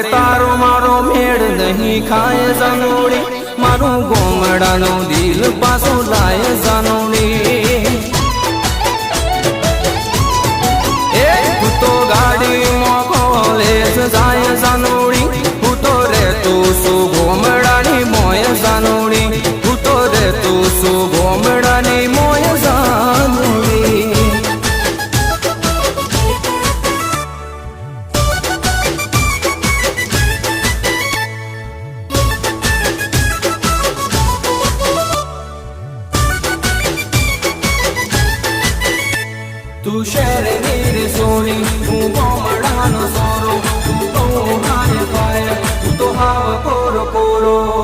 તારો મારો મેળ નહીં ખાય જાનોડી મારું ગોમડાનું દિલ પાછું લાય જાનોડી તું તો ગાડીમાં કોલેજ જાય જાનોડી હું તો રહેતું છું ગોમડાની મોય જાનોડી હું તો રહેતું છું ગોમડાની મોય જાનોડી તું શહેરની રે સોની હું ગોમડાનો સોરો તું તો હાય ખાય તું તો હાવ કોરો કોરો